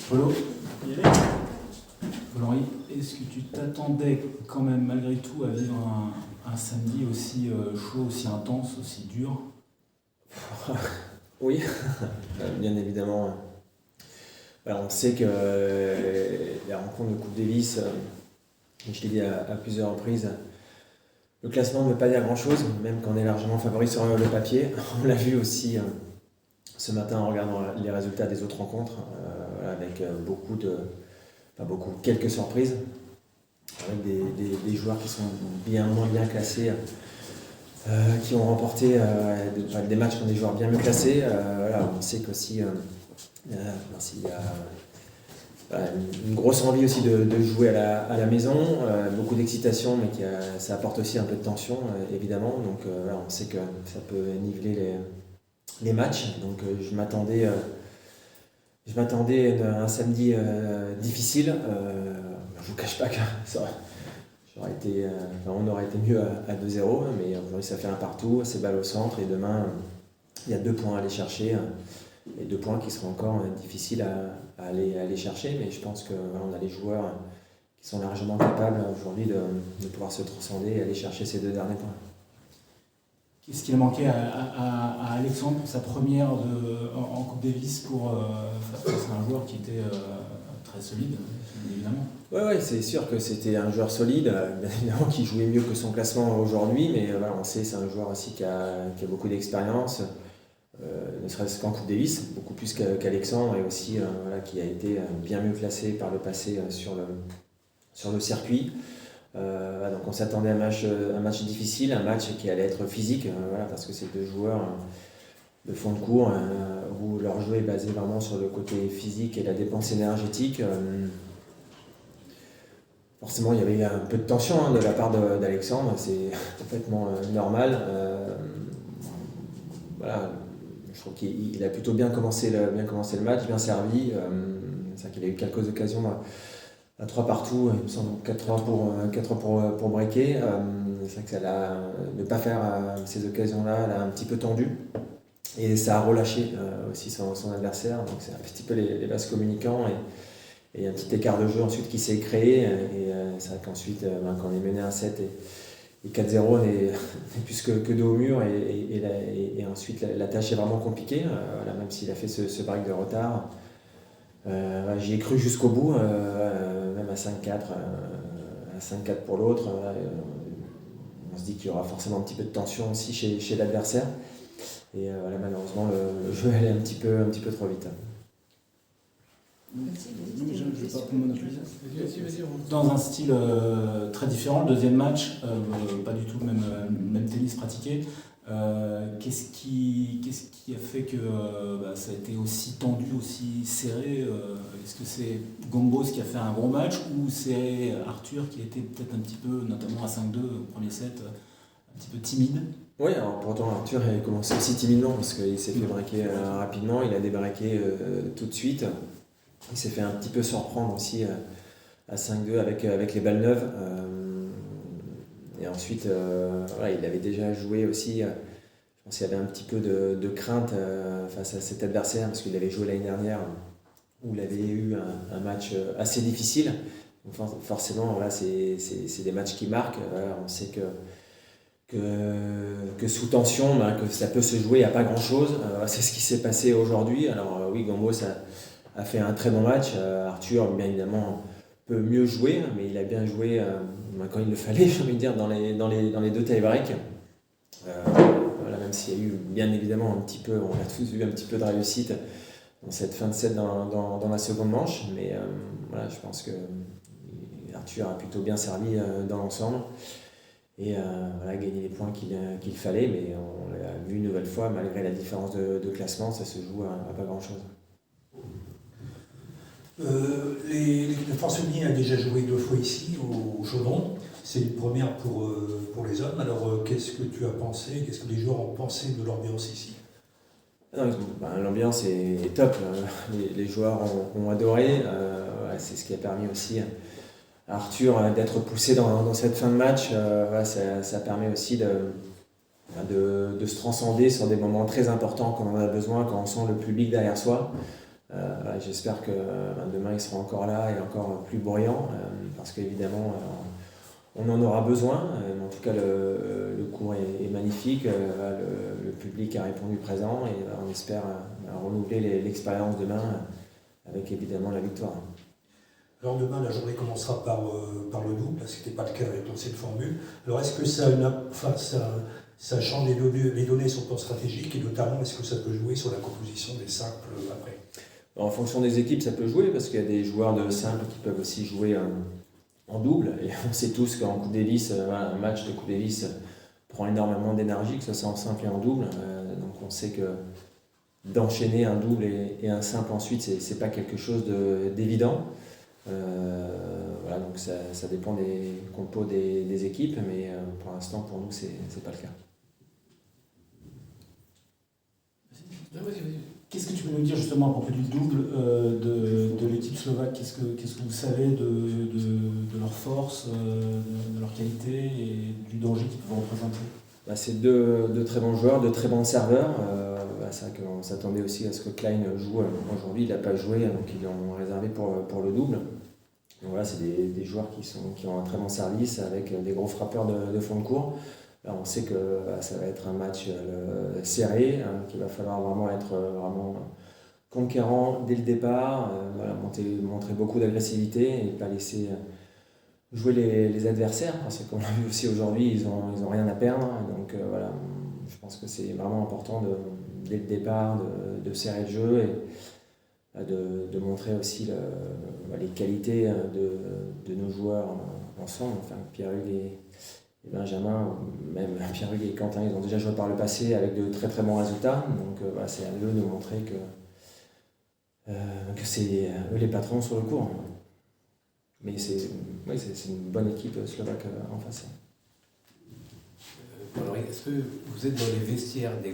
Polo, Paul-Henri, est-ce que tu t'attendais quand même malgré tout à vivre un samedi aussi chaud, aussi intense, aussi dur? Oui, bien évidemment. Alors, on sait que la rencontre de Coupe Davis, je l'ai dit à plusieurs reprises, le classement ne veut pas dire grand-chose, même quand on est largement favori sur le papier. On l'a vu aussi ce matin en regardant les résultats des autres rencontres, avec quelques surprises, avec des joueurs qui sont bien moins bien classés, qui ont remporté des matchs contre des joueurs bien mieux classés. On sait qu'aussi s'il y a une grosse envie aussi de jouer à la maison, beaucoup d'excitation, mais ça apporte aussi un peu de tension, évidemment. Donc on sait que ça peut niveler les matchs. Donc je m'attendais à un samedi difficile. Je ne vous cache pas que on aurait été mieux à 2-0, mais aujourd'hui ça fait un partout, c'est balle au centre, et demain il y a 2 points à aller chercher. Et 2 points qui seront encore difficiles à aller chercher, mais je pense qu'on a les joueurs qui sont largement capables aujourd'hui de pouvoir se transcender et aller chercher ces 2 derniers points. Qu'est-ce qu'il a manqué à Alexandre pour sa première en Coupe Davis face à un joueur qui était très solide, évidemment? Oui, c'est sûr que c'était un joueur solide, bien évidemment, qui jouait mieux que son classement aujourd'hui, mais on sait que c'est un joueur aussi qui a beaucoup d'expérience. Ne serait-ce qu'en Coupe Davis, beaucoup plus qu'Alexandre, et aussi qui a été bien mieux classé par le passé sur le circuit. Donc on s'attendait à un match difficile, un match qui allait être physique, parce que c'est 2 joueurs de fond de cours où leur jeu est basé vraiment sur le côté physique et la dépense énergétique. Forcément, il y avait un peu de tension de la part d'Alexandre, c'est complètement normal. Je trouve qu'il a plutôt bien commencé le match, bien servi. C'est vrai qu'il a eu quelques occasions à 3 partout, il me semble 4-3 pour breaker. C'est vrai que ne pas faire ces occasions-là l'a un petit peu tendu. Et ça a relâché aussi son adversaire. Donc c'est un petit peu les vases communicants. Et un petit écart de jeu ensuite qui s'est créé. Et c'est vrai qu'ensuite, quand on est mené 1-7 et 4-0, on est plus que dos au mur, et ensuite la tâche est vraiment compliquée, même s'il a fait ce break de retard. J'y ai cru jusqu'au bout, même à 5-4 pour l'autre. On se dit qu'il y aura forcément un petit peu de tension aussi chez l'adversaire. Et malheureusement, le jeu allait un petit peu trop vite. Dans un style très différent, le deuxième match, pas du tout le même tennis pratiqué. Qu'est-ce qui a fait que ça a été aussi tendu, aussi serré? Est-ce que c'est Gombos qui a fait un gros match, ou c'est Arthur qui a été peut-être un petit peu, notamment à 5-2 au premier set, un petit peu timide? Oui, alors pourtant Arthur a commencé aussi timidement, parce qu'il s'est fait breaker rapidement, il a débreaké tout de suite. Il s'est fait un petit peu surprendre aussi à 5-2 avec les balles neuves. Et ensuite, il avait déjà joué aussi. Je pense qu'il y avait un petit peu de crainte face à cet adversaire, parce qu'il avait joué l'année dernière où il avait eu un match assez difficile. Donc forcément, c'est des matchs qui marquent. On sait que sous tension, que ça peut se jouer à pas grand-chose. C'est ce qui s'est passé aujourd'hui. Alors oui, Gambos a fait un très bon match. Arthur, bien évidemment, peut mieux jouer, mais il a bien joué quand il le fallait, j'ai envie de dire, dans les 2 tie-breaks. Même s'il y a eu bien évidemment on a tous eu un petit peu de réussite dans cette fin de set dans la seconde manche, mais je pense que Arthur a plutôt bien servi dans l'ensemble, et gagné les points qu'il fallait, mais on l'a vu une nouvelle fois, malgré la différence de classement, ça se joue à pas grand chose. L'équipe de France féminine a déjà joué 2 fois ici au Chaudron. C'est une première pour les hommes. Alors qu'est-ce que tu as pensé? Qu'est-ce que les joueurs ont pensé de l'ambiance ici? L'ambiance est top. Les joueurs ont adoré. C'est ce qui a permis aussi à Arthur d'être poussé dans cette fin de match. Ça permet aussi de se transcender sur des moments très importants quand on en a besoin, quand on sent le public derrière soi. J'espère que demain il sera encore là et encore plus bruyant, parce qu'évidemment on en aura besoin. En tout cas, le cours est magnifique, le public a répondu présent et on espère renouveler l'expérience demain avec évidemment la victoire. Alors demain, la journée commencera par le double, parce que ce n'était pas le cas avec l'ancienne formule. Alors est-ce que ça change les données sur le plan stratégique et notamment est-ce que ça peut jouer sur la composition des simples après? En fonction des équipes, ça peut jouer parce qu'il y a des joueurs de simple qui peuvent aussi jouer en double. Et on sait tous qu'en Coupe Davis, un match de Coupe Davis prend énormément d'énergie, que ce soit en simple et en double. Donc on sait que d'enchaîner un double et un simple ensuite, c'est pas quelque chose d'évident. Donc ça dépend des compos des équipes, mais pour l'instant, pour nous, c'est pas le cas. Qu'est-ce que tu peux nous dire justement à propos du double de l'équipe slovaque? Qu'est-ce que vous savez de leur force, de leur qualité et du danger qu'ils peuvent représenter? C'est deux très bons joueurs, de très bons serveurs. C'est vrai qu'on s'attendait aussi à ce que Klein joue. Aujourd'hui, il n'a pas joué, donc ils l'ont réservé pour le double. Donc voilà, c'est des joueurs qui ont un très bon service avec des gros frappeurs de fond de cours. Là, on sait que ça va être un match serré, qu'il va falloir vraiment être vraiment conquérant dès le départ, montrer beaucoup d'agressivité et pas laisser jouer les adversaires, parce que comme on l'a vu aussi aujourd'hui, ils ont rien à perdre. Donc je pense que c'est vraiment important dès le départ de serrer le jeu et de montrer aussi les qualités de nos joueurs ensemble. Enfin, Pierre-Hugues et Benjamin, même Pierre-Hugues et Quentin, ils ont déjà joué par le passé avec de très très bons résultats. Donc c'est à eux de montrer que c'est eux les patrons sur le court. Mais c'est une bonne équipe slovaque en face. Alors, est-ce que vous êtes dans les vestiaires des